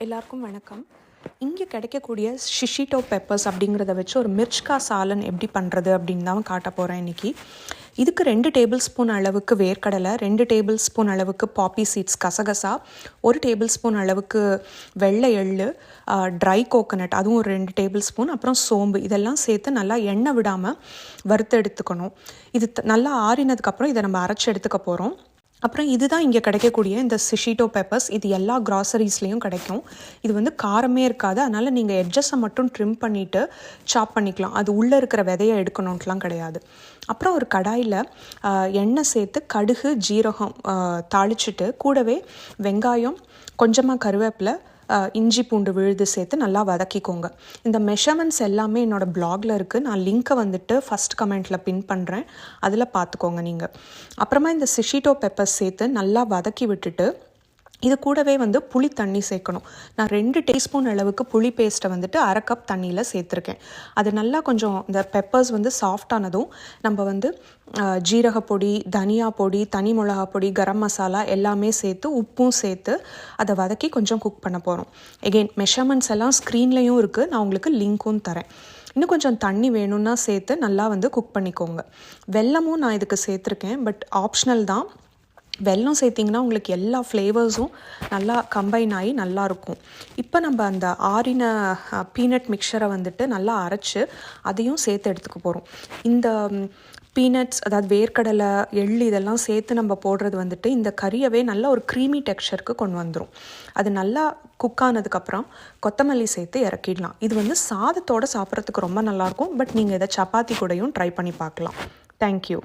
எல்லாருக்கும் வணக்கம். இங்கே கிடைக்கக்கூடிய ஷிஷிட்டோ பெப்பர்ஸ் அப்படிங்கிறத வச்சு ஒரு மிர்ச்கா சாலன் எப்படி பண்ணுறது அப்படின்னு தான் காட்ட போகிறேன் இன்றைக்கி. இதுக்கு 2 டேபிள் ஸ்பூன் அளவுக்கு வேர்க்கடலை, 2 டேபிள் ஸ்பூன் அளவுக்கு பாப்பி சீட்ஸ் கசகசா, 1 டேபிள் ஸ்பூன் அளவுக்கு வெள்ளை எள்ளு, ட்ரை கோகோனட் அதுவும் ஒரு 2 டேபிள் ஸ்பூன், அப்புறம் சோம்பு இதெல்லாம் சேர்த்து நல்லா எண்ணெய் விடாமல் வறுத்து எடுத்துக்கணும். இது நல்லா ஆறினதுக்கப்புறம் இதை நம்ம அரைச்சி எடுத்துக்க போகிறோம். அப்புறம் இதுதான் இங்கே கிடைக்கக்கூடிய இந்த ஷிஷிட்டோ பெப்பர்ஸ். இது எல்லா க்ராசரிஸ்லேயும் கிடைக்கும். இது வந்து காரமே இருக்காது, அதனால் நீங்கள் எட்ஜஸை மட்டும் ட்ரிம் பண்ணிவிட்டு சாப் பண்ணிக்கலாம். அது உள்ளே இருக்கிற விதையை எடுக்கணுன்ட்டுலாம் கிடையாது. அப்புறம் ஒரு கடாயில் எண்ணெய் சேர்த்து கடுகு ஜீரகம் தாளிச்சிட்டு கூடவே வெங்காயம், கொஞ்சமாக கருவேப்பிலை, இஞ்சி பூண்டு விழுது சேர்த்து நல்லா வதக்கிக்கோங்க. இந்த மெஷர்மெண்ட்ஸ் எல்லாமே என்னோடய பிளாகில் இருக்குது. நான் லிங்க்கை வந்துட்டு ஃபஸ்ட் கமெண்ட்டில் பின் பண்ணுறேன், அதில் பார்த்துக்கோங்க நீங்கள். அப்புறமா இந்த ஷிஷிட்டோ பெப்பர்ஸ் சேர்த்து நல்லா வதக்கி விட்டுட்டு இது கூடவே வந்து புளி தண்ணி சேர்க்கணும். நான் 2 டீஸ்பூன் அளவுக்கு புளி பேஸ்ட்டை வந்துட்டு 1/2 கப் தண்ணியில் சேர்த்துருக்கேன். அது நல்லா கொஞ்சம் இந்த பெப்பர்ஸ் வந்து சாஃப்டானதும் நம்ம வந்து ஜீரக பொடி, தனியா பொடி, தனி மிளகா பொடி, கரம் மசாலா எல்லாமே சேர்த்து உப்பும் சேர்த்து அதை வதக்கி கொஞ்சம் குக் பண்ண போகிறோம். எகெயின் மெஷர்மெண்ட்ஸ் எல்லாம் ஸ்க்ரீன்லேயும் இருக்குது, நான் உங்களுக்கு லிங்க்கும் தரேன். இன்னும் கொஞ்சம் தண்ணி வேணும்னா சேர்த்து நல்லா வந்து குக் பண்ணிக்கோங்க. வெல்லமும் நான் இதுக்கு சேர்த்துருக்கேன், பட் ஆப்ஷனல் தான். வெல்லம் சேர்த்திங்கன்னா உங்களுக்கு எல்லா ஃப்ளேவர்ஸும் நல்லா கம்பைன் ஆகி நல்லாயிருக்கும். இப்போ நம்ம அந்த ஆறின பீனட் மிக்சரை வந்துட்டு நல்லா அரைச்சி அதையும் சேர்த்து எடுத்துக்க போகிறோம். இந்த பீனட்ஸ், அதாவது வேர்க்கடலை, எள் இதெல்லாம் சேர்த்து நம்ம போடுறது வந்துட்டு இந்த கறியவே நல்லா ஒரு க்ரீமி டெக்ஸ்சருக்கு கொண்டு வந்துடும். அது நல்லா குக் ஆனதுக்கப்புறம் கொத்தமல்லி சேர்த்து இறக்கிடலாம். இது வந்து சாதத்தோடு சாப்பிட்றதுக்கு ரொம்ப நல்லாயிருக்கும். பட் நீங்கள் இதை சப்பாத்தி கூடயும் ட்ரை பண்ணி பார்க்கலாம். தேங்க்யூ.